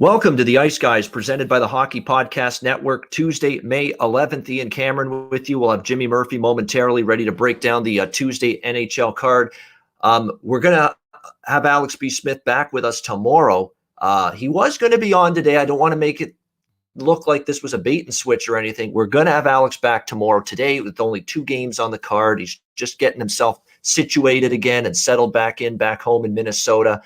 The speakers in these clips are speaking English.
Welcome to the Ice Guys, presented by the Hockey Podcast Network. Tuesday, May 11th, Ian Cameron with you. We'll have Jimmy Murphy momentarily ready to break down the Tuesday NHL card. We're going to have Alex B. Smith back with us tomorrow. He was going to be on today. I don't want to make it look like this was a bait and switch or anything. We're going to have Alex back tomorrow. Today, with only 2 games on the card, he's just getting himself situated again and settled back home in Minnesota.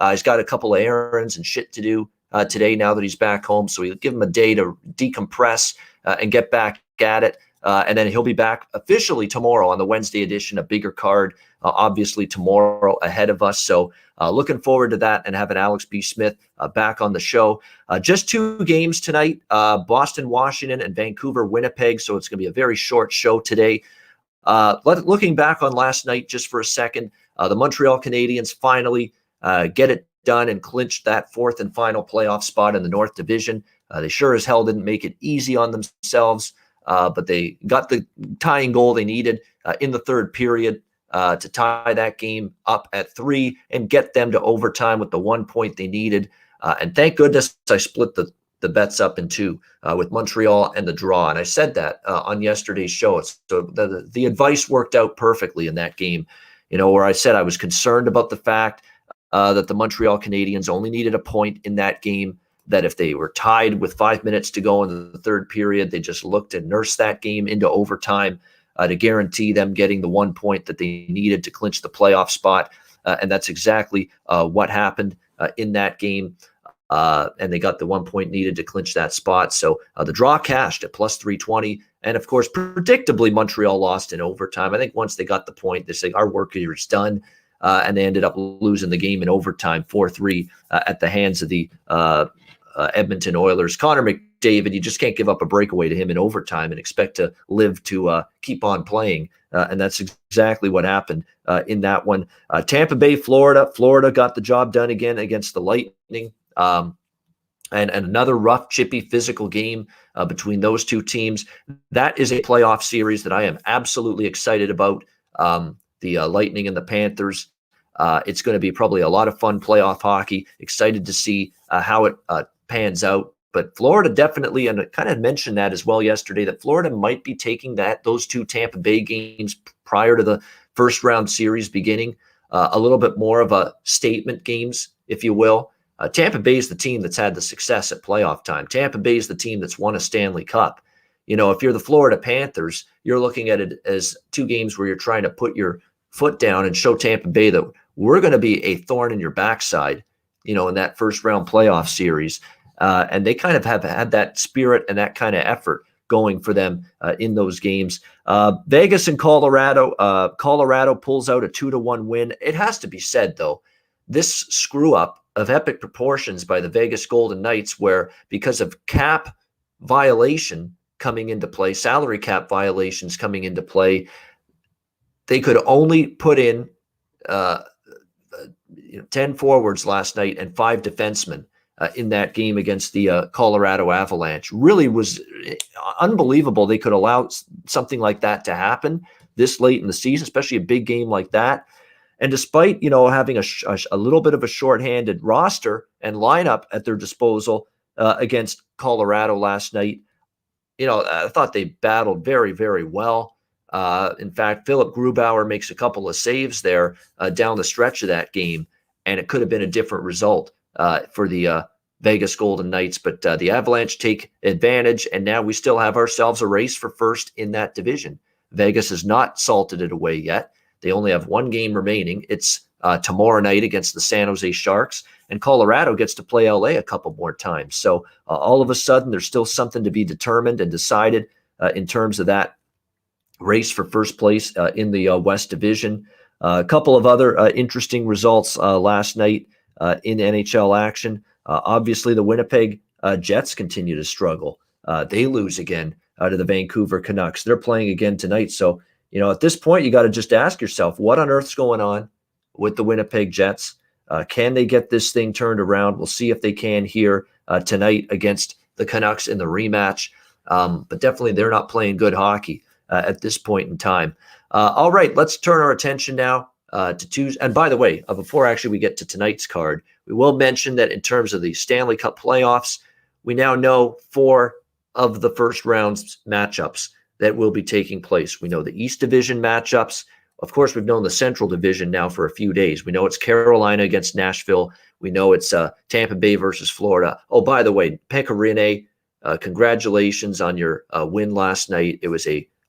He's got a couple of errands and shit to do today now that he's back home. So we'll give him a day to decompress and get back at it. And then he'll be back officially tomorrow on the Wednesday edition, a bigger card, obviously tomorrow ahead of us. So looking forward to that and having Alex B. Smith back on the show. Just 2 games tonight, Boston, Washington, and Vancouver, Winnipeg. So it's going to be a very short show today. Looking back on last night just for a second, the Montreal Canadiens finally get it done and clinched that 4th and final playoff spot in the North Division. They sure as hell didn't make it easy on themselves, but they got the tying goal they needed in the third period to tie that game up at 3 and get them to overtime with the 1 point they needed. And thank goodness I split the bets up in 2 with Montreal and the draw. And I said that on yesterday's show. So the advice worked out perfectly in that game, where I said I was concerned about the fact that the Montreal Canadiens only needed a point in that game, that if they were tied with 5 minutes to go in the third period, they just looked to nurse that game into overtime to guarantee them getting the 1 point that they needed to clinch the playoff spot. And that's exactly what happened in that game. And they got the 1 point needed to clinch that spot. So the draw cashed at plus 320. And of course, predictably, Montreal lost in overtime. I think once they got the point, they say our work here is done. And they ended up losing the game in overtime 4-3 at the hands of the Edmonton Oilers. Connor McDavid, you just can't give up a breakaway to him in overtime and expect to live to keep on playing. And that's exactly what happened in that one. Tampa Bay, Florida. Florida got the job done again against the Lightning. And another rough, chippy, physical game between those 2 teams. That is a playoff series that I am absolutely excited about. The Lightning and the Panthers. It's going to be probably a lot of fun playoff hockey. Excited to see how it pans out. But Florida definitely, and I kind of mentioned that as well yesterday, that Florida might be taking those 2 Tampa Bay games prior to the first round series beginning, a little bit more of a statement games, if you will. Tampa Bay is the team that's had the success at playoff time. Tampa Bay is the team that's won a Stanley Cup. If you're the Florida Panthers, you're looking at it as 2 games where you're trying to put your foot down and show Tampa Bay that we're going to be a thorn in your backside, in that first round playoff series. And they kind of have had that spirit and that kind of effort going for them in those games. Vegas and Colorado. Colorado pulls out a 2-1 win. It has to be said, though, this screw up of epic proportions by the Vegas Golden Knights, where because of cap violation coming into play, salary cap violations coming into play, they could only put in 10 forwards last night and 5 defensemen in that game against the Colorado Avalanche. Really was unbelievable they could allow something like that to happen this late in the season, especially a big game like that. And despite, having a little bit of a shorthanded roster and lineup at their disposal against Colorado last night, I thought they battled very, very well. In fact, Philip Grubauer makes a couple of saves there down the stretch of that game, and it could have been a different result for the Vegas Golden Knights. But the Avalanche take advantage, and now we still have ourselves a race for first in that division. Vegas has not salted it away yet. They only have 1 game remaining. It's tomorrow night against the San Jose Sharks, and Colorado gets to play LA a couple more times. So all of a sudden, there's still something to be determined and decided in terms of that race for first place in the West Division. A couple of other interesting results last night in NHL action. Obviously, the Winnipeg Jets continue to struggle. They lose again to the Vancouver Canucks. They're playing again tonight. So, at this point, you got to just ask yourself, what on earth's going on with the Winnipeg Jets? Can they get this thing turned around? We'll see if they can here tonight against the Canucks in the rematch. But definitely, they're not playing good hockey at this point in time. All right, let's turn our attention now to Tuesday. And by the way, before actually we get to tonight's card, We will mention that in terms of the Stanley Cup playoffs, we now know 4 of the first round's matchups that will be taking place. We know the East Division matchups. Of course, we've known the Central Division now for a few days. We know it's Carolina against Nashville. We know it's Tampa Bay versus Florida. Oh, by the way, Pekka Rinne, congratulations on your win last night. It was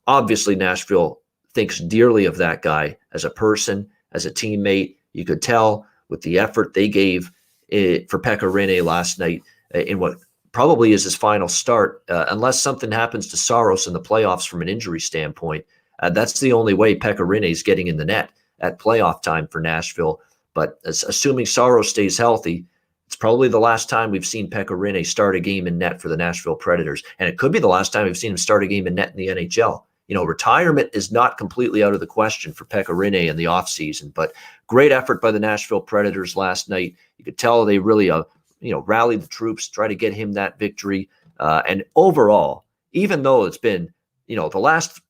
obviously Nashville thinks dearly of that guy as a person, as a teammate. You could tell with the effort they gave for Pekka Rinne last night in what probably is his final start, unless something happens to Saros in the playoffs from an injury standpoint. That's the only way Pekka Rinne is getting in the net at playoff time for Nashville. But assuming Saros stays healthy, it's probably the last time we've seen Pekka Rinne start a game in net for the Nashville Predators. And it could be the last time we've seen him start a game in net in the NHL. Retirement is not completely out of the question for Pekka Rinne in the offseason. But great effort by the Nashville Predators last night. You could tell they really rallied the troops, try to get him that victory. And overall, even though it's been, the last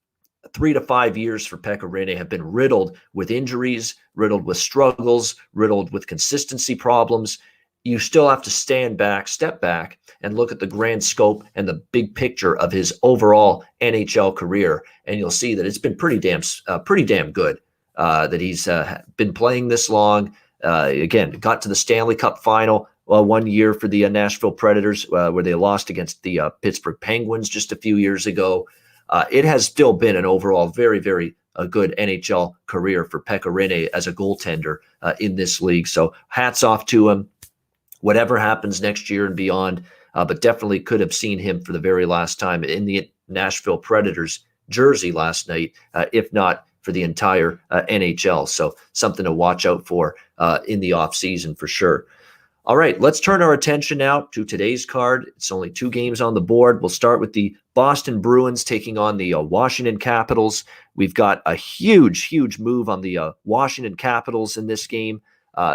3 to 5 years for Pekka Rinne have been riddled with injuries, riddled with struggles, riddled with consistency problems, you still have to step back, and look at the grand scope and the big picture of his overall NHL career, and you'll see that it's been pretty damn good that he's been playing this long. Again, got to the Stanley Cup final 1 year for the Nashville Predators, where they lost against the Pittsburgh Penguins just a few years ago. It has still been an overall very, very good NHL career for Pekka Rinne as a goaltender in this league. So hats off to him. Whatever happens next year and beyond, but definitely could have seen him for the very last time in the Nashville Predators jersey last night, if not for the entire NHL. So something to watch out for in the offseason for sure. All right, let's turn our attention now to today's card. It's only 2 games on the board. We'll start with the Boston Bruins taking on the Washington Capitals. We've got a huge move on the Washington Capitals in this game.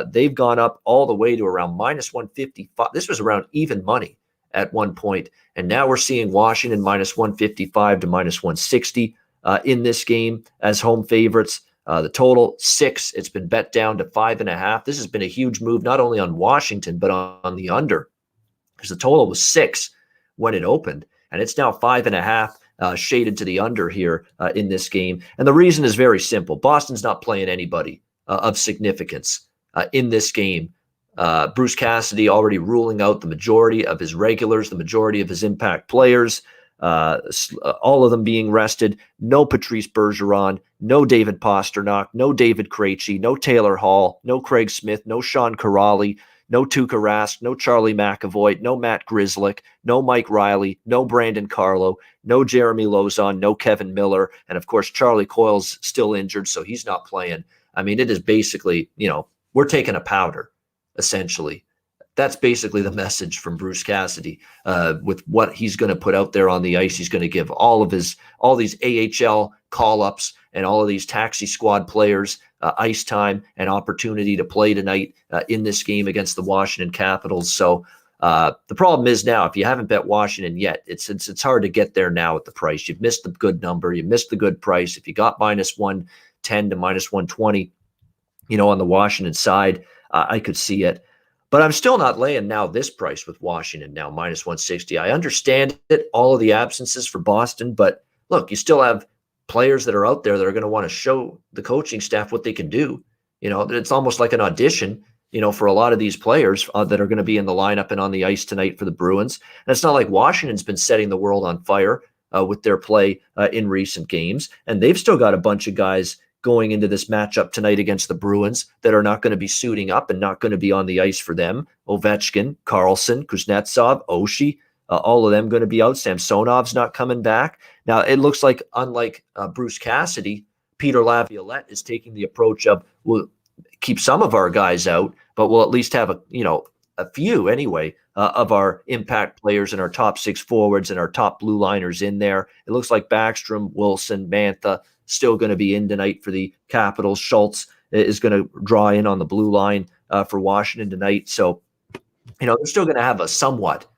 They've gone up all the way to around minus 155. This was around even money at one point, and now we're seeing Washington minus 155 to minus 160 in this game as home favorites. The total 6. It's been bet down to 5.5. This has been a huge move, not only on Washington, but on the under, because the total was 6 when it opened, and it's now 5.5, shaded to the under here in this game. And the reason is very simple. Boston's not playing anybody of significance in this game. Bruce Cassidy already ruling out the majority of his regulars, the majority of his impact players, all of them being rested. No Patrice Bergeron, no David Pastrnak, no David Krejci, no Taylor Hall, no Craig Smith, no Sean Kuraly, no Tuukka Rask, no Charlie McAvoy, no Matt Grzelcyk, no Mike Riley, no Brandon Carlo, no Jeremy Lauzon, no Kevin Miller, and of course Charlie Coyle's still injured, so he's not playing. I mean, it is basically, we're taking a powder, essentially. That's basically the message from Bruce Cassidy with what he's going to put out there on the ice. He's going to give all these AHL call-ups and all of these taxi squad players ice time and opportunity to play tonight in this game against the Washington Capitals. So the problem is now, if you haven't bet Washington yet, it's hard to get there now at the price. You've missed the good number. You missed the good price. If you got minus 110 to minus 120, on the Washington side, I could see it. But I'm still not laying now this price with Washington now, minus 160. I understand it, all of the absences for Boston, but look, you still have players that are out there that are going to want to show the coaching staff what they can do. It's almost like an audition, for a lot of these players that are going to be in the lineup and on the ice tonight for the Bruins. And it's not like Washington's been setting the world on fire with their play in recent games. And they've still got a bunch of guys going into this matchup tonight against the Bruins that are not going to be suiting up and not going to be on the ice for them. Ovechkin, Karlsson, Kuznetsov, Oshie, all of them going to be out. Samsonov's not coming back. Now, it looks like, unlike Bruce Cassidy, Peter Laviolette is taking the approach of, we'll keep some of our guys out, but we'll at least have a few anyway of our impact players and our top 6 forwards and our top blue liners in there. It looks like Backstrom, Wilson, Mantha, still going to be in tonight for the Capitals. Schultz is going to draw in on the blue line for Washington tonight. So, they're still going to have a somewhat,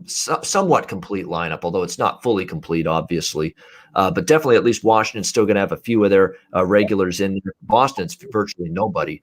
somewhat complete lineup, although it's not fully complete, obviously. But definitely at least Washington's still going to have a few of their regulars in there. Boston's virtually nobody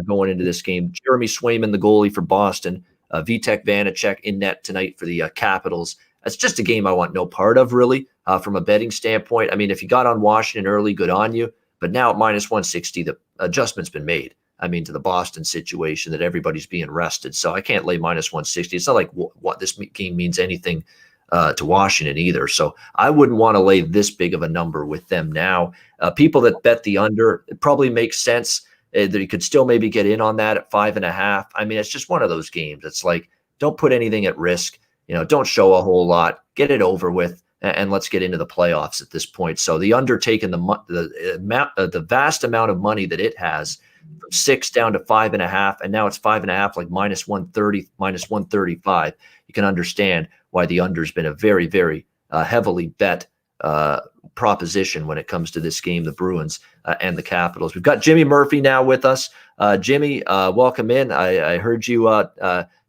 going into this game. Jeremy Swayman, the goalie for Boston. Vitek Vanacek in net tonight for the Capitals. That's just a game I want no part of, really, from a betting standpoint. I mean, if you got on Washington early, good on you. But now at minus 160, the adjustment's been made. I mean, to the Boston situation that everybody's being rested. So I can't lay minus 160. It's not like what this game means anything to Washington either. So I wouldn't want to lay this big of a number with them now. People that bet the under, it probably makes sense that you could still maybe get in on that at 5.5. I mean, it's just one of those games. It's like, don't put anything at risk. Don't show a whole lot. Get it over with, and let's get into the playoffs at this point. So the under taking the vast amount of money that it has from 6 down to 5.5, and now it's 5.5, like minus 130, minus 135. You can understand why the under's been a very, very heavily bet proposition when it comes to this game, the Bruins and the Capitals. We've got Jimmy Murphy now with us. Jimmy, welcome in. I heard you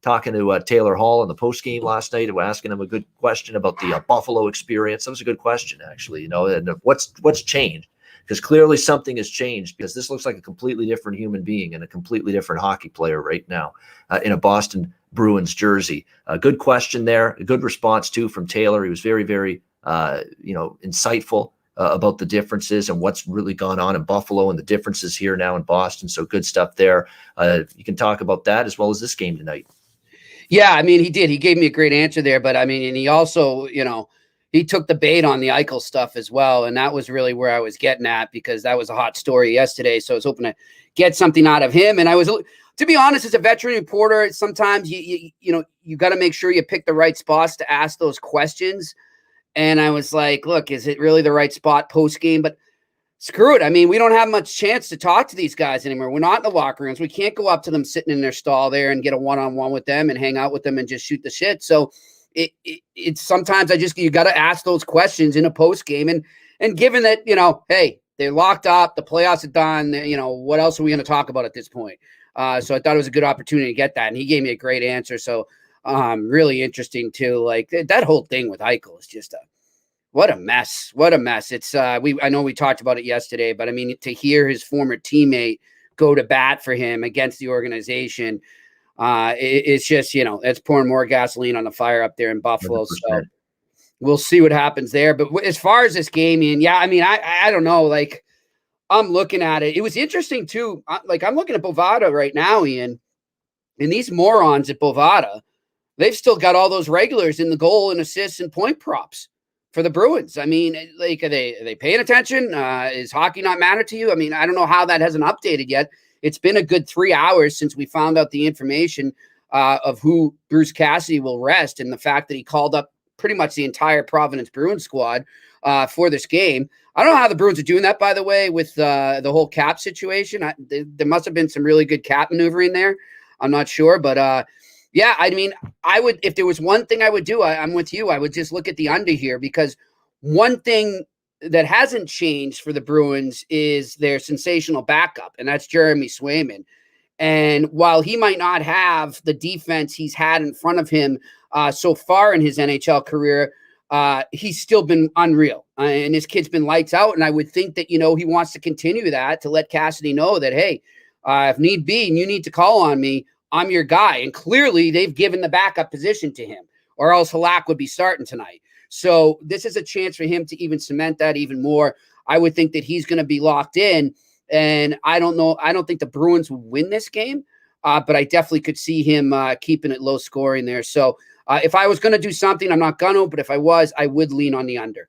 talking to Taylor Hall in the post game last night. We're asking him a good question about the Buffalo experience. That was a good question, actually. And what's changed? Because clearly something has changed, because this looks like a completely different human being and a completely different hockey player right now in a Boston Bruins jersey. A good question there. A good response too from Taylor. He was very, very insightful about the differences and what's really gone on in Buffalo and the differences here now in Boston. So good stuff there. You can talk about that as well as this game tonight. Yeah, I mean, he did. He gave me a great answer there. But I mean, and he also, he took the bait on the Eichel stuff as well. And that was really where I was getting at, because that was a hot story yesterday. So I was hoping to get something out of him. And I was, to be honest, as a veteran reporter, sometimes you got to make sure you pick the right spots to ask those questions. And I was like, look, is it really the right spot post game? But screw it. I mean, we don't have much chance to talk to these guys anymore. We're not in the locker rooms. We can't go up to them sitting in their stall there and get a one-on-one with them and hang out with them and just shoot the shit. So it's sometimes you got to ask those questions in a post game. And given that, hey, they're locked up, the playoffs are done, what else are we going to talk about at this point? So I thought it was a good opportunity to get that. And he gave me a great answer. So really interesting too. Like that whole thing with Eichel is just what a mess. What a mess. It's I know we talked about it yesterday, but I mean, to hear his former teammate go to bat for him against the organization, it's just, it's pouring more gasoline on the fire up there in Buffalo. 100%. So we'll see what happens there. But as far as this game, Ian, yeah, I mean, I don't know. Like, I'm looking at it. It was interesting too. Like, I'm looking at Bovada right now, Ian, and these morons at Bovada, they've still got all those regulars in the goal and assists and point props for the Bruins. I mean, like, are they paying attention? Is hockey not matter to you? I mean, I don't know how that hasn't updated yet. It's been a good 3 hours since we found out the information of who Bruce Cassidy will rest, and the fact that he called up pretty much the entire Providence Bruins squad for this game. I don't know how the Bruins are doing that, by the way, with the whole cap situation. There must have been some really good cap maneuvering there. I'm not sure, but yeah, I mean, I would, if there was one thing I would do, I'm with you. I would just look at the under here, because one thing that hasn't changed for the Bruins is their sensational backup, and that's Jeremy Swayman. And while he might not have the defense he's had in front of him so far in his NHL career, he's still been unreal. And this kid's been lights out. And I would think that, he wants to continue that, to let Cassidy know that, hey, if need be, and you need to call on me, I'm your guy. And clearly they've given the backup position to him, or else Halak would be starting tonight. So this is a chance for him to even cement that even more. I would think that he's going to be locked in. And I don't know. I don't think the Bruins will win this game, but I definitely could see him keeping it low scoring there. So if I was going to do something, I'm not going to, but if I was, I would lean on the under.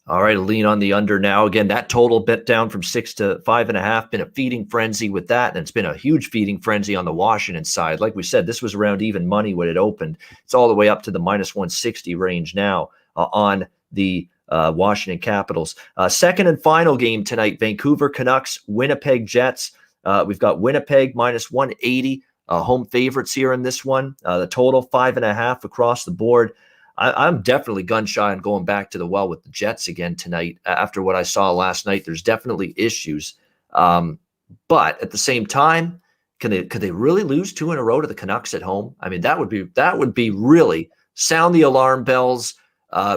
All right, lean on the under now. Again, that total bet down from 6 to 5.5. Been a feeding frenzy with that, and it's been a huge feeding frenzy on the Washington side. Like we said, this was around even money when it opened. It's all the way up to the minus 160 range now on the Washington Capitals. Second and final game tonight, Vancouver Canucks, Winnipeg Jets. We've got Winnipeg minus 180, home favorites here in this one. The total 5.5 across the board. I'm definitely gun shy on going back to the well with the Jets again tonight. After what I saw last night, there's definitely issues. But at the same time, could they really lose 2 in a row to the Canucks at home? I mean, that would be really sound the alarm bells,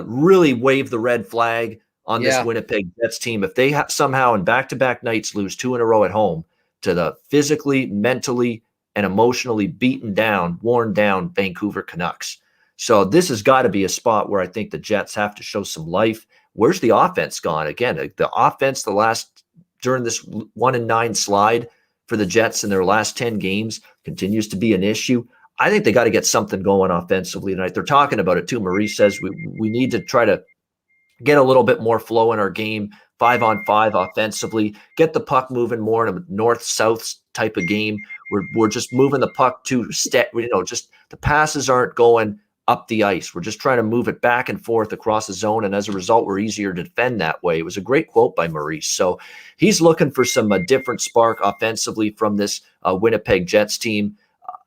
really wave the red flag on this Winnipeg Jets team. If they somehow in back-to-back nights lose 2 in a row at home, to the physically, mentally, and emotionally beaten down, worn down Vancouver Canucks. So this has got to be a spot where I think the Jets have to show some life. Where's the offense gone? Again, the offense during this 1-9 slide for the Jets in their last 10 games continues to be an issue. I think they got to get something going offensively tonight. They're talking about it too. Maurice says we need to try to get a little bit more flow in our game, 5-on-5 offensively, get the puck moving more in a north-south type of game. We're just moving the puck just the passes aren't going up the ice. We're just trying to move it back and forth across the zone, and as a result, we're easier to defend that way. It was a great quote by Maurice. So he's looking for some different spark offensively from this Winnipeg Jets team.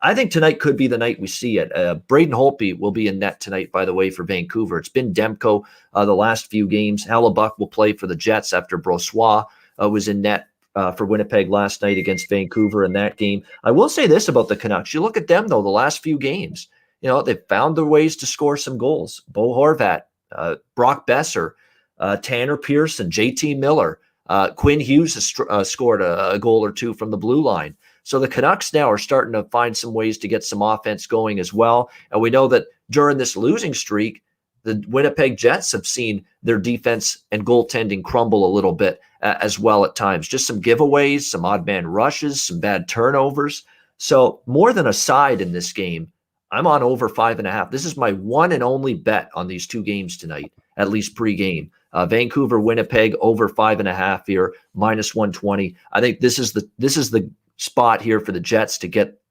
I think tonight could be the night we see it. Braden Holtby will be in net tonight, by the way, for Vancouver. It's been Demko the last few games. Hellebuck will play for the Jets after Brossoit was in net for Winnipeg last night against Vancouver in that game. I will say this about the Canucks. You look at them, though, the last few games. They've found their ways to score some goals. Bo Horvat, Brock Besser, Tanner Pearson, JT Miller, Quinn Hughes has scored a goal or two from the blue line. So the Canucks now are starting to find some ways to get some offense going as well. And we know that during this losing streak, the Winnipeg Jets have seen their defense and goaltending crumble a little bit as well at times. Just some giveaways, some odd man rushes, some bad turnovers. So more than a side in this game, I'm on over 5.5. This is my one and only bet on these two games tonight, at least pre-game. Vancouver, Winnipeg over 5.5 here, -120. I think this is the spot here for the Jets to get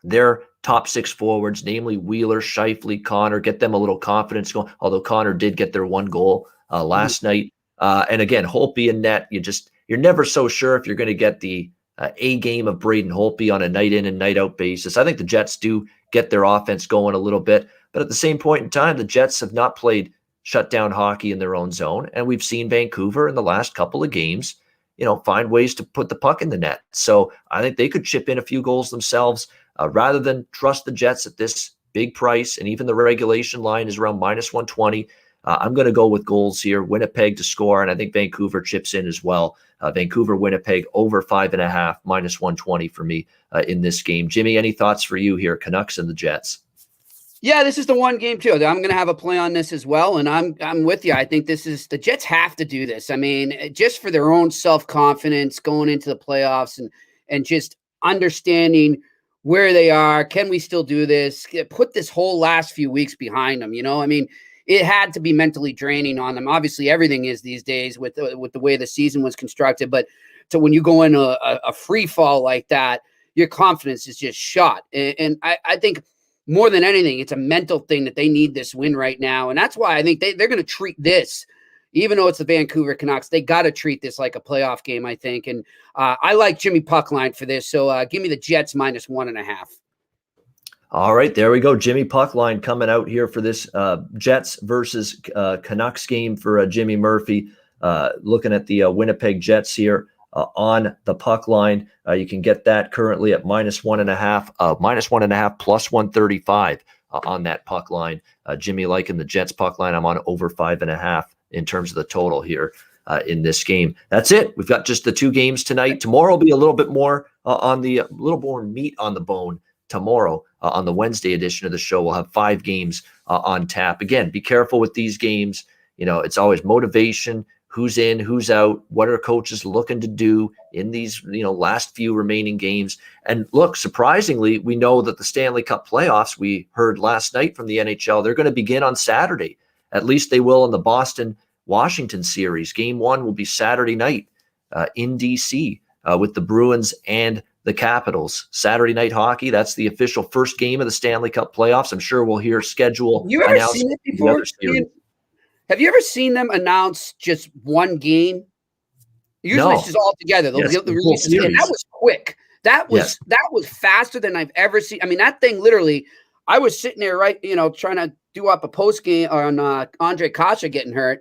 their top six forwards, namely Wheeler, Scheifele, Connor, get them a little confidence going. Although Connor did get their one goal last night, and again, Holtby in net. You're never so sure if you're going to get the A game of Braden Holtby on a night in and night out basis. I think the Jets do get their offense going a little bit, but at the same point in time, the Jets have not played shutdown hockey in their own zone, and we've seen Vancouver in the last couple of games, find ways to put the puck in the net. So I think they could chip in a few goals themselves rather than trust the Jets at this big price. And even the regulation line is around -120. I'm going to go with goals here. Winnipeg to score, and I think Vancouver chips in as well. Vancouver, Winnipeg over 5.5, -120 for me in this game. Jimmy, any thoughts for you here? Canucks and the Jets. Yeah, this is the one game too. I'm going to have a play on this as well, and I'm with you. I think the Jets have to do this. I mean, just for their own self-confidence going into the playoffs and just understanding where they are. Can we still do this? Put this whole last few weeks behind them. I mean, it had to be mentally draining on them. Obviously, everything is these days with the way the season was constructed. But so when you go in a free fall like that, your confidence is just shot. And I think more than anything, it's a mental thing that they need this win right now. And that's why I think they're going to treat this, even though it's the Vancouver Canucks, they got to treat this like a playoff game, I think. And I like Jimmy Puckline for this. So give me the Jets -1.5. All right, there we go. Jimmy Puckline coming out here for this Jets versus Canucks game for Jimmy Murphy. Looking at the Winnipeg Jets here on the puck line. You can get that currently at -1.5, -1.5 plus 135 on that puck line. Jimmy liking the Jets puck line. I'm on over 5.5 in terms of the total here in this game. That's it. We've got just the two games tonight. Tomorrow will be a little bit more little more meat on the bone. Tomorrow on the Wednesday edition of the show, we'll have 5 games on tap. Again, be careful with these games. It's always motivation. Who's in, who's out, what are coaches looking to do in these, last few remaining games. And look, surprisingly, we know that the Stanley Cup playoffs, we heard last night from the NHL, they're going to begin on Saturday. At least they will in the Boston-Washington series. Game 1 will be Saturday night in D.C. With the Bruins and the Capitals. Saturday night hockey, that's the official first game of the Stanley Cup playoffs. I'm sure we'll hear schedule announced. You ever seen it before? Have you ever seen them announce just one game? Usually it's just all together. They'll release it. And that was quick. That was faster than I've ever seen. I mean, that thing literally, I was sitting there, trying to do up a post game on Andre Kasha getting hurt.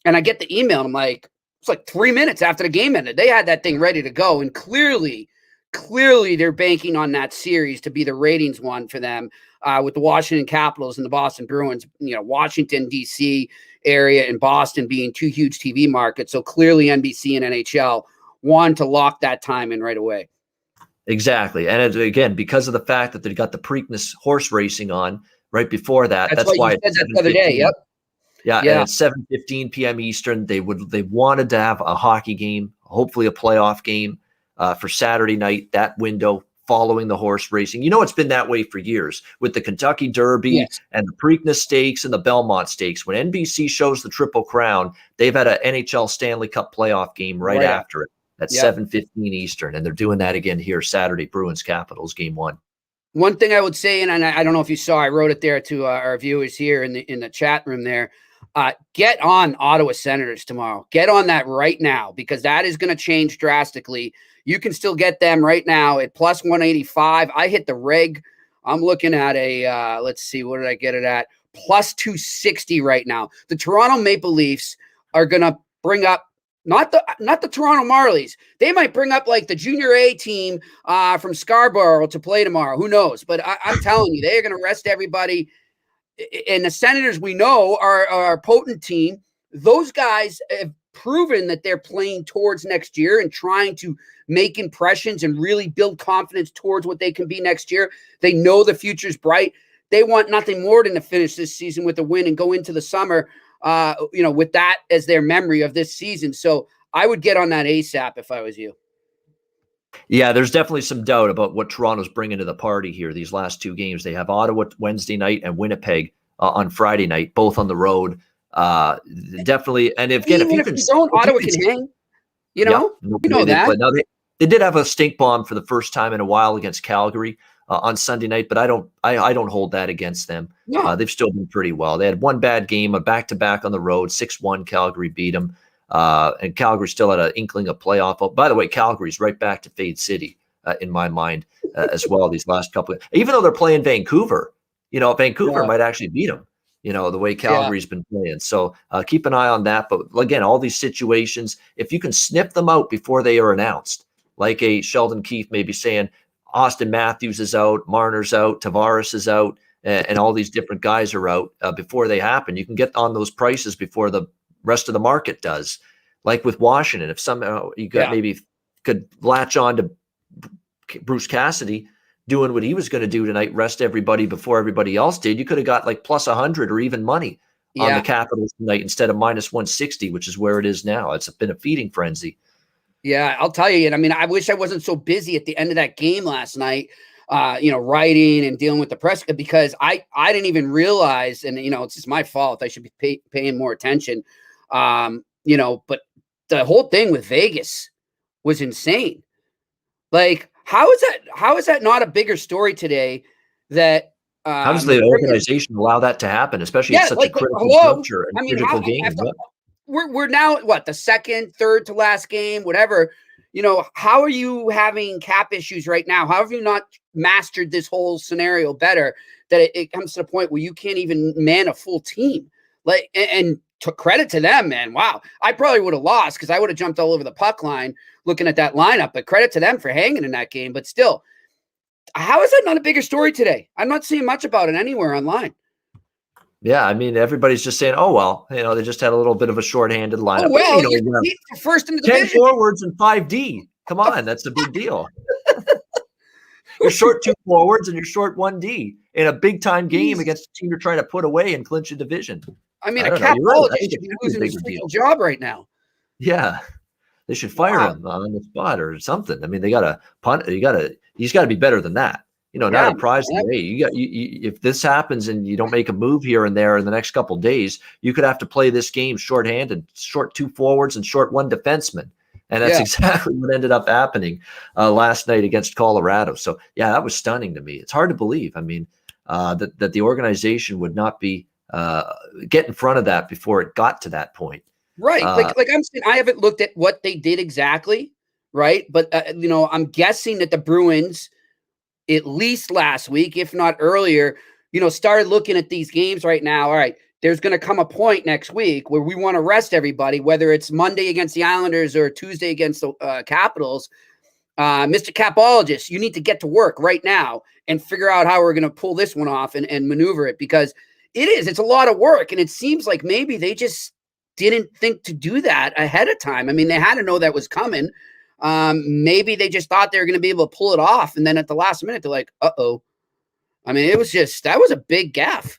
And I get the email. And I'm like, it's like 3 minutes after the game ended. They had that thing ready to go. And clearly they're banking on that series to be the ratings one for them with the Washington Capitals and the Boston Bruins, Washington, D.C. area and Boston being two huge TV markets. So clearly NBC and NHL wanting to lock that time in right away. Exactly. And again, because of the fact that they got the Preakness horse racing on right before that, that's what why you said it's that the other day. 7:15. Yep. Yeah, and it's 7:15 p.m. Eastern. They wanted to have a hockey game, hopefully a playoff game for Saturday night, that window following the horse racing. It's been that way for years with the Kentucky Derby and the Preakness Stakes and the Belmont Stakes. When NBC shows the Triple Crown, they've had an NHL Stanley Cup playoff game right after it at 7:15 Eastern, and they're doing that again here Saturday, Bruins Capitals game 1. One thing I would say, and I don't know if you saw, I wrote it there to our viewers here in the chat room there. Get on Ottawa Senators tomorrow. Get on that right now, because that is going to change drastically. You can still get them right now at plus 185. I hit the reg. I'm looking at a, let's see, what did I get it at? Plus 260 right now. The Toronto Maple Leafs are going to bring up not the Toronto Marlies. They might bring up like the junior A team from Scarborough to play tomorrow. Who knows? But I'm telling you, they're going to rest everybody. And the Senators, we know, are a potent team. Those guys have proven that they're playing towards next year and trying to make impressions and really build confidence towards what they can be next year. They know the future's bright. They want nothing more than to finish this season with a win and go into the summer, with that as their memory of this season. So I would get on that ASAP if I was you. Yeah, there's definitely some doubt about what Toronto's bringing to the party here. These last 2 games, they have Ottawa Wednesday night and Winnipeg on Friday night, both on the road. Definitely, and if you don't, Ottawa can hang. You know that. Now they did have a stink bomb for the first time in a while against Calgary on Sunday night, but I don't hold that against them. No. They've still been pretty well. They had one bad game, a back-to-back on the road, 6-1. Calgary beat them. And Calgary still had an inkling of playoff. Oh, by the way, Calgary's right back to Fade City in my mind as well. These last couple, even though they're playing Vancouver, Vancouver might actually beat them. The way Calgary's been playing. So keep an eye on that. But again, all these situations, if you can snip them out before they are announced, like a Sheldon Keefe maybe saying Austin Matthews is out, Marner's out, Tavares is out, and all these different guys are out before they happen, you can get on those prices before the rest of the market does. Like with Washington, if somehow you maybe could latch on to Bruce Cassidy doing what he was going to do tonight, rest everybody before everybody else did, you could have got like plus 100 or even money on the Capitals tonight instead of minus 160, which is where it is now. It's been a feeding frenzy. Yeah, I'll tell you. And I mean, I wish I wasn't so busy at the end of that game last night, writing and dealing with the press, because I didn't even realize, and, it's just my fault. I should be paying more attention. But the whole thing with Vegas was insane. Like, how is that not a bigger story today? That how does the organization allow that to happen, especially at such a critical juncture and critical game? We're now the second, third to last game, whatever. How are you having cap issues right now? How have you not mastered this whole scenario better that it comes to the point where you can't even man a full team? Like, and to credit to them, man. Wow. I probably would have lost because I would have jumped all over the puck line looking at that lineup, but credit to them for hanging in that game. But still, how is that not a bigger story today? I'm not seeing much about it anywhere online. Yeah, I mean, everybody's just saying, "Oh well, they just had a little bit of a short-handed lineup." Oh, well, you're first in the 10 division. forwards and 5D. Come on, that's a big deal. You're short 2 forwards and you're short 1D in a big-time game against a team you're trying to put away and clinch a division. I mean, a capologist should be losing his job right now. Yeah, they should fire him on the spot or something. I mean, they got to punt. He's got to be better than that. Not a prize. Hey, if this happens and you don't make a move here and there in the next couple of days, you could have to play this game shorthanded, short 2 forwards and short 1 defenseman. And that's exactly what ended up happening last night against Colorado. So, that was stunning to me. It's hard to believe. I mean, that the organization would not be get in front of that before it got to that point. Right. Like I'm saying, I haven't looked at what they did exactly. Right. But, I'm guessing that the Bruins, at least last week, if not earlier, started looking at these games right now. All right, there's going to come a point next week where we want to rest everybody, whether it's Monday against the Islanders or Tuesday against the Capitals. Mr. Capologist, you need to get to work right now and figure out how we're going to pull this one off and maneuver it, because it's a lot of work. And it seems like maybe they just didn't think to do that ahead of time. I mean, they had to know that was coming. Maybe they just thought they were going to be able to pull it off. And then at the last minute, they're like, uh-oh. I mean, that was a big gaffe.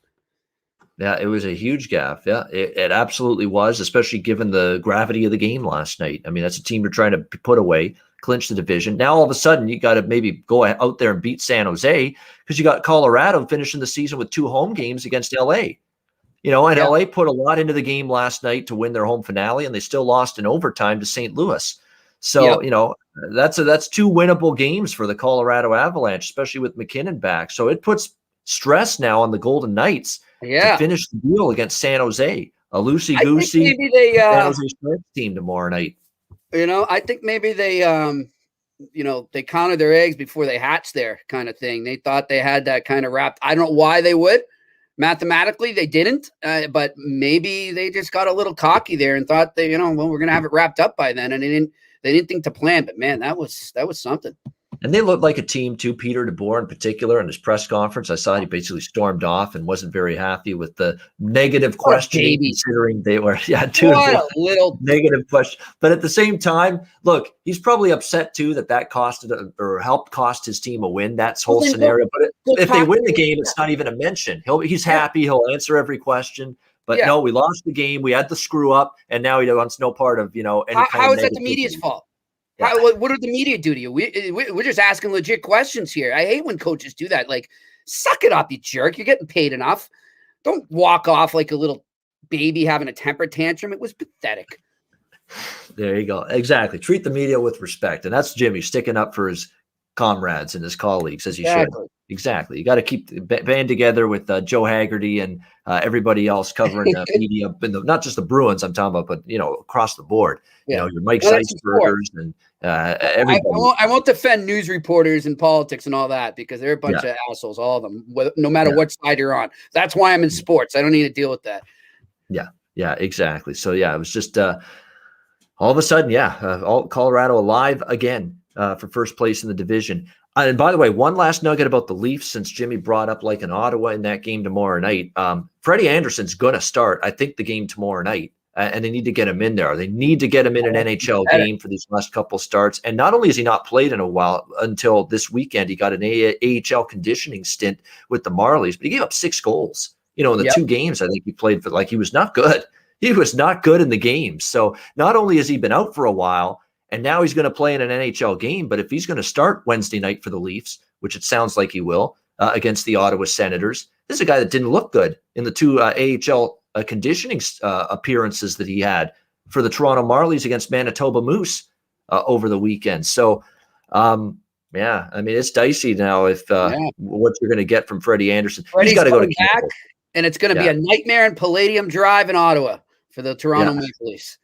Yeah, it was a huge gaffe. Yeah, it absolutely was, especially given the gravity of the game last night. I mean, that's a team you're trying to put away, clinch the division. Now, all of a sudden, you got to maybe go out there and beat San Jose because you got Colorado finishing the season with 2 home games against LA. And LA put a lot into the game last night to win their home finale, and they still lost in overtime to St. Louis. So, that's 2 winnable games for the Colorado Avalanche, especially with McKinnon back. So it puts stress now on the Golden Knights to finish the deal against San Jose, a loosey-goosey San Jose Sharks team tomorrow night. I think maybe they, they counted their eggs before they hatched there kind of thing. They thought they had that kind of wrapped. I don't know why they would. Mathematically, they didn't, but maybe they just got a little cocky there and thought they, we're going to have it wrapped up by then. And they didn't think to plan, but man, that was something. And they looked like a team too. Peter DeBoer in particular in his press conference, I saw he basically stormed off and wasn't very happy with the negative questioning, considering they were, little negative question. But at the same time, look, he's probably upset too that costed or helped cost his team a win. That's whole scenario. But if they win the game, it's not even a mention. He's happy. He'll answer every question. But no, we lost the game. We had the screw up, and now he wants no part of any how is that the media's fault? Yeah. What did the media do to you? We're just asking legit questions here. I hate when coaches do that. Like, suck it up, you jerk. You're getting paid enough. Don't walk off like a little baby having a temper tantrum. It was pathetic. There you go. Exactly. Treat the media with respect. And that's Jimmy sticking up for his comrades and his colleagues as he should. Exactly. You got to keep the band together with Joe Haggerty and everybody else covering media, not just the Bruins I'm talking about, but, across the board. Your Mike Zeisbergers and everybody. I won't defend news reporters and politics and all that because they're a bunch of assholes, all of them, no matter what side you're on. That's why I'm in sports. I don't need to deal with that. Yeah, exactly. So, it was just all of a sudden, all Colorado alive again for first place in the division. And by the way, one last nugget about the Leafs, since Jimmy brought up like an Ottawa in that game tomorrow night. Freddie Anderson's going to start, I think, the game tomorrow night, and they need to get him in there. They need to get him in an NHL game for these last couple starts. And not only has he not played in a while until this weekend, he got an AHL conditioning stint with the Marlies, but he gave up 6 goals. In the 2 games, I think he played for. He was not good. He was not good in the games. So not only has he been out for a while, and now he's going to play in an NHL game. But if he's going to start Wednesday night for the Leafs, which it sounds like he will, against the Ottawa Senators, this is a guy that didn't look good in the 2 AHL conditioning appearances that he had for the Toronto Marlies against Manitoba Moose over the weekend. So, I mean, it's dicey now if what you're going to get from Freddie Anderson. He's got to go to back, and it's going to be a nightmare in Palladium Drive in Ottawa for the Toronto Maple Leafs.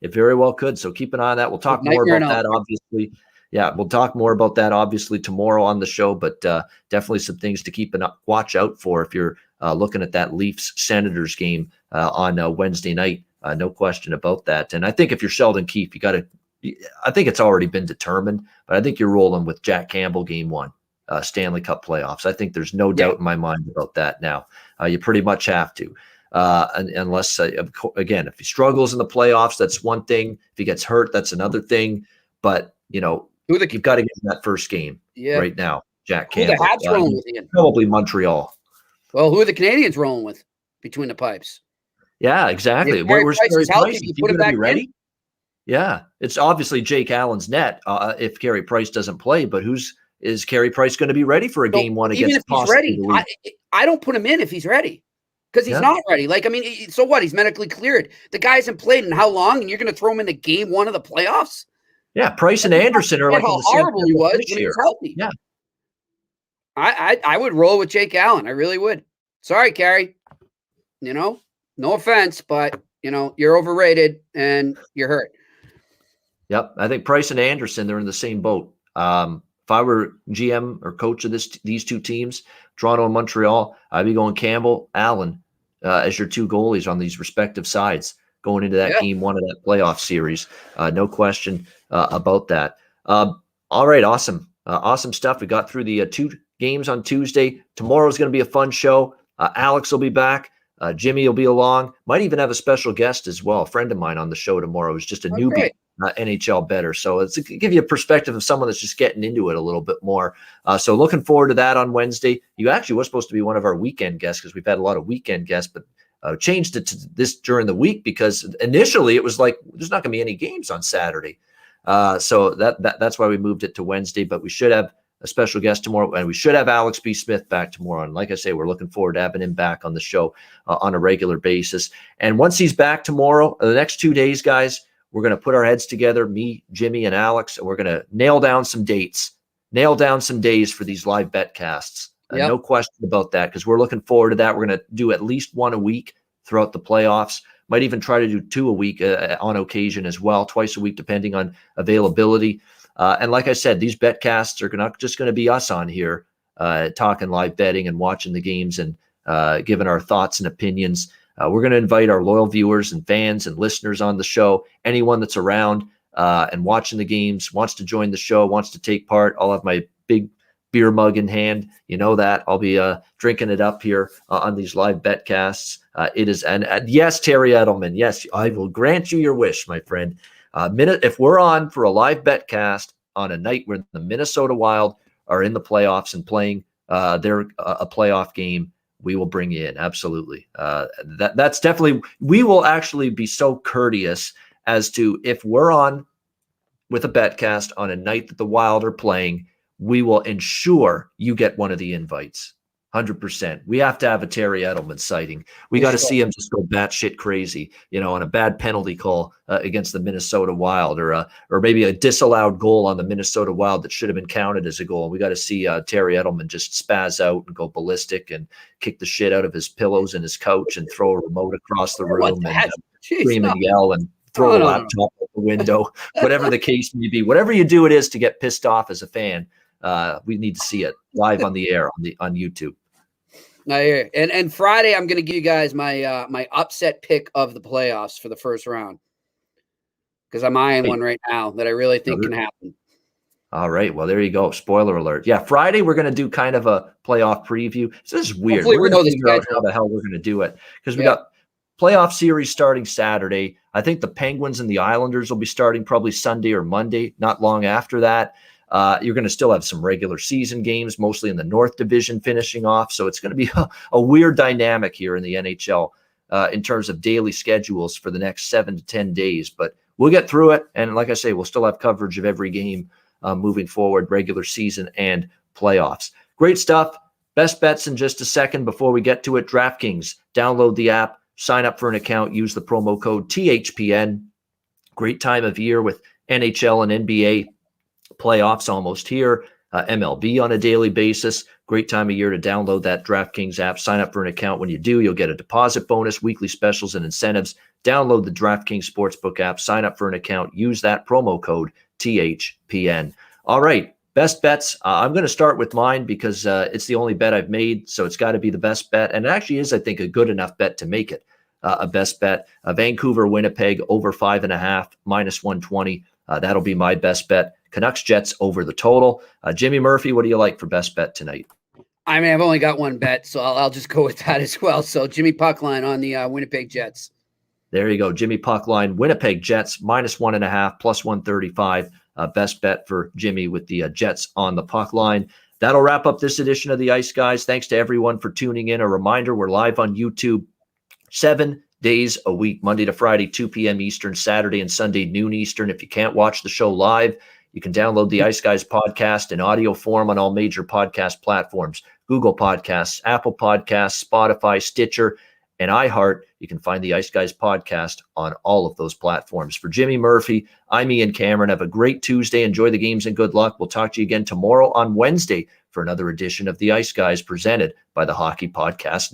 It very well could. So keep an eye on that. We'll talk more about that, obviously. Yeah, we'll talk more about that, obviously, tomorrow on the show. But definitely some things to keep an watch out for if you're looking at that Leafs-Senators game on Wednesday night. No question about that. And I think if you're Sheldon Keefe, I think it's already been determined, but I think you're rolling with Jack Campbell game 1, Stanley Cup playoffs. I think there's no doubt in my mind about that now. You pretty much have to. Unless, again, if he struggles in the playoffs, that's one thing. If he gets hurt, that's another thing. But, you've got to get in that first game right now, Jack Campbell. Who the Habs rolling with, Ian? Probably Montreal. Well, who are the Canadians rolling with between the pipes? Yeah, exactly. Where's Carey Price? You put him back ready? In? Yeah, it's obviously Jake Allen's net if Carey Price doesn't play. But is Carey Price going to be ready for a game 1 against? Even if he's ready, I don't put him in if he's ready. Because he's not ready. So what? He's medically cleared. The guy hasn't played in how long, and you're going to throw him into game 1 of the playoffs? Yeah, Price and Anderson are like how horrible he was when he was healthy. Yeah, I would roll with Jake Allen. I really would. Sorry, Carey. No offense, but you're overrated and you're hurt. Yep, I think Price and Anderson, they're in the same boat. If I were GM or coach of these 2 teams, Toronto and Montreal, I'd be going Campbell, Allen as your 2 goalies on these respective sides going into that game 1 of that playoff series. No question about that. All right, awesome. Awesome stuff. We got through the 2 games on Tuesday. Tomorrow's going to be a fun show. Alex will be back. Jimmy will be along. Might even have a special guest as well. A friend of mine on the show tomorrow who's just a newbie NHL better. So it's to give you a perspective of someone that's just getting into it a little bit more. So looking forward to that on Wednesday. You actually were supposed to be one of our weekend guests because we've had a lot of weekend guests, but changed it to this during the week because initially it was like there's not going to be any games on Saturday. So that's why we moved it to Wednesday, but we should have a special guest tomorrow, and we should have Alex B. Smith back tomorrow. And like I say, we're looking forward to having him back on the show on a regular basis. And once he's back tomorrow, the next 2 days, guys, we're going to put our heads together, me, Jimmy, and Alex, and we're going to nail down some days for these live bet casts. Yep. No question about that, because we're looking forward to that. We're going to do at least one a week throughout the playoffs. Might even try to do 2 a week on occasion as well, twice a week, depending on availability. And like I said, these betcasts are not just going to be us on here talking live betting and watching the games and giving our thoughts and opinions. We're going to invite our loyal viewers and fans and listeners on the show. Anyone that's around and watching the games, wants to join the show, wants to take part. I'll have my big beer mug in hand. You know that. I'll be drinking it up here on these live betcasts. It is, and yes, Terry Edelman, yes, I will grant you your wish, my friend. If we're on for a live betcast on a night where the Minnesota Wild are in the playoffs and playing a playoff game, we will bring you in. Absolutely. That's definitely, we will actually be so courteous as to if we're on with a betcast on a night that the Wild are playing, we will ensure you get one of the invites. 100%. We have to have a Terry Edelman sighting. We got to see him just go batshit crazy, on a bad penalty call against the Minnesota Wild, or maybe a disallowed goal on the Minnesota Wild that should have been counted as a goal. We got to see Terry Edelman just spaz out and go ballistic and kick the shit out of his pillows and his couch and throw a remote across the room and scream and yell and throw a laptop out the window, whatever the case may be. Whatever you do, it is to get pissed off as a fan. We need to see it live on the air on YouTube. And Friday, I'm going to give you guys my my upset pick of the playoffs for the first round, because I'm eyeing one right now that I really think can happen. All right. Well, there you go. Spoiler alert. Yeah, Friday we're going to do kind of a playoff preview. So this is weird. Hopefully we're going to figure out how the hell we're going to do it, because we got playoff series starting Saturday. I think the Penguins and the Islanders will be starting probably Sunday or Monday, not long after that. You're going to still have some regular season games, mostly in the North Division finishing off. So it's going to be a weird dynamic here in the NHL in terms of daily schedules for the next 7 to 10 days. But we'll get through it. And like I say, we'll still have coverage of every game moving forward, regular season and playoffs. Great stuff. Best bets in just a second. Before we get to it, DraftKings, download the app, sign up for an account, use the promo code THPN. Great time of year with NHL and NBA playoffs almost here, MLB on a daily basis. Great time of year to download that DraftKings app. Sign up for an account. When you do, you'll get a deposit bonus, weekly specials, and incentives. Download the DraftKings Sportsbook app. Sign up for an account. Use that promo code THPN. All right, best bets. I'm going to start with mine because it's the only bet I've made, so it's got to be the best bet. And it actually is, I think, a good enough bet to make it a best bet. Vancouver, Winnipeg, over 5.5, minus 120. That'll be my best bet. Canucks Jets over the total. Jimmy Murphy, what do you like for best bet tonight? I mean, I've only got one bet, so I'll just go with that as well. So Jimmy Puckline on the Winnipeg Jets. There you go. Jimmy Puckline, Winnipeg Jets, minus 1.5, plus 135. Best bet for Jimmy with the Jets on the puck line. That'll wrap up this edition of the Ice Guys. Thanks to everyone for tuning in. A reminder, we're live on YouTube 7 days a week, Monday to Friday, 2 p.m. Eastern, Saturday and Sunday, noon Eastern. If you can't watch the show live, you can download the Ice Guys podcast in audio form on all major podcast platforms, Google Podcasts, Apple Podcasts, Spotify, Stitcher, and iHeart. You can find the Ice Guys podcast on all of those platforms. For Jimmy Murphy, I'm Ian Cameron. Have a great Tuesday. Enjoy the games and good luck. We'll talk to you again tomorrow on Wednesday for another edition of the Ice Guys presented by the Hockey Podcast Network.